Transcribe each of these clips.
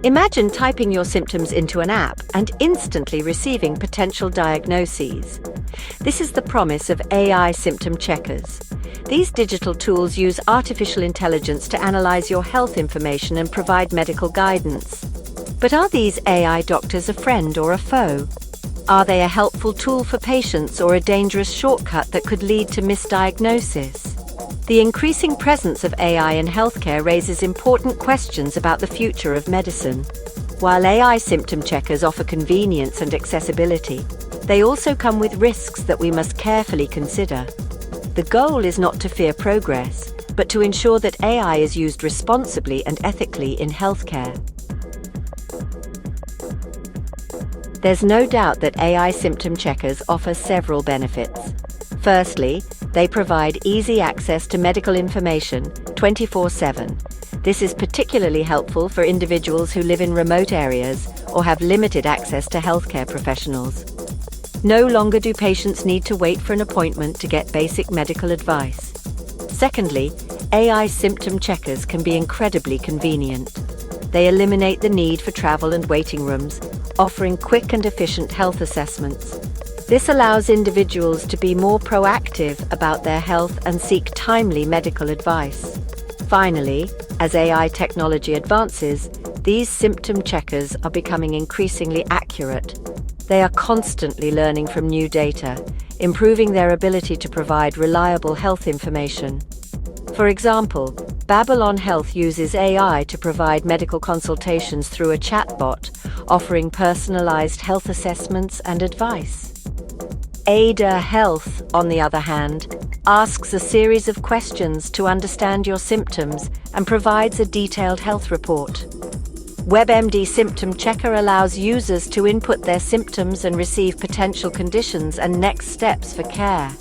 Imagine typing your symptoms into an app and instantly receiving potential diagnoses. This is the promise of AI symptom checkers. These digital tools use artificial intelligence to analyze your health information and provide medical guidance. But are these AI doctors a friend or a foe? Are they a helpful tool for patients or a dangerous shortcut that could lead to misdiagnosis? The increasing presence of AI in healthcare raises important questions about the future of medicine. While AI symptom checkers offer convenience and accessibility, they also come with risks that we must carefully consider. The goal is not to fear progress, but to ensure that AI is used responsibly and ethically in healthcare. There's no doubt that AI symptom checkers offer several benefits. Firstly, they provide easy access to medical information 24/7. This is particularly helpful for individuals who live in remote areas or have limited access to healthcare professionals. No longer do patients need to wait for an appointment to get basic medical advice. Secondly, AI symptom checkers can be incredibly convenient. They eliminate the need for travel and waiting rooms, offering quick and efficient health assessments. This allows individuals to be more proactive about their health and seek timely medical advice. Finally, as AI technology advances, these symptom checkers are becoming increasingly accurate. They are constantly learning from new data, improving their ability to provide reliable health information. For example, Babylon Health uses AI to provide medical consultations through a chatbot, offering personalized health assessments and advice. Ada Health, on the other hand, asks a series of questions to understand your symptoms and provides a detailed health report. WebMD Symptom Checker allows users to input their symptoms and receive potential conditions and next steps for care.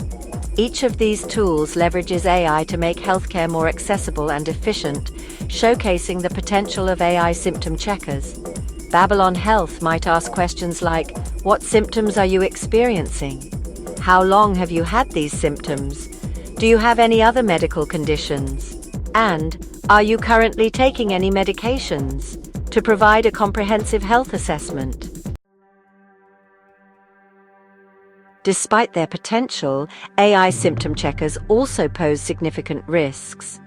Each of these tools leverages AI to make healthcare more accessible and efficient, showcasing the potential of AI symptom checkers. Babylon Health might ask questions like, "What symptoms are you experiencing? How long have you had these symptoms? Do you have any other medical conditions? And are you currently taking any medications?" to provide a comprehensive health assessment. Despite their potential, AI symptom checkers also pose significant risks.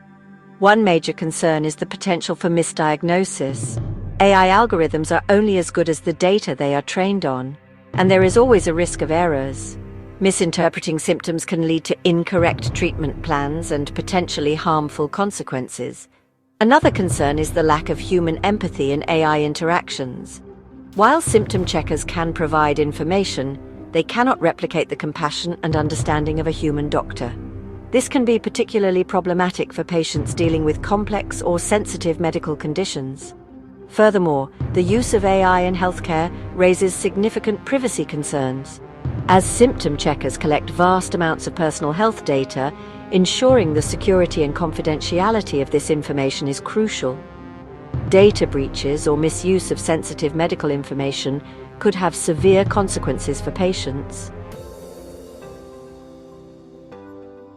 One major concern is the potential for misdiagnosis. AI algorithms are only as good as the data they are trained on, and there is always a risk of errors. Misinterpreting symptoms can lead to incorrect treatment plans and potentially harmful consequences. Another concern is the lack of human empathy in AI interactions. While symptom checkers can provide information, they cannot replicate the compassion and understanding of a human doctor. This can be particularly problematic for patients dealing with complex or sensitive medical conditions. Furthermore, the use of AI in healthcare raises significant privacy concerns. As symptom checkers collect vast amounts of personal health data, ensuring the security and confidentiality of this information is crucial. Data breaches or misuse of sensitive medical information could have severe consequences for patients.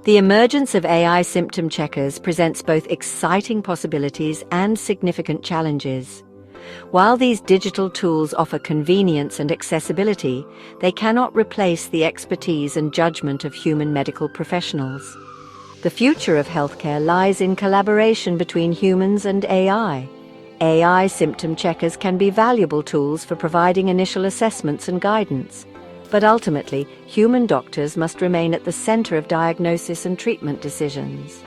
The emergence of AI symptom checkers presents both exciting possibilities and significant challenges. While these digital tools offer convenience and accessibility, they cannot replace the expertise and judgment of human medical professionals. The future of healthcare lies in collaboration between humans and AI. AI symptom checkers can be valuable tools for providing initial assessments and guidance, but ultimately, human doctors must remain at the center of diagnosis and treatment decisions.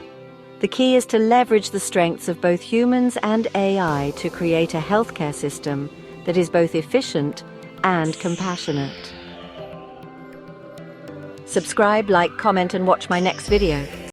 The key is to leverage the strengths of both humans and AI to create a healthcare system that is both efficient and compassionate. Subscribe, like, comment, and watch my next video.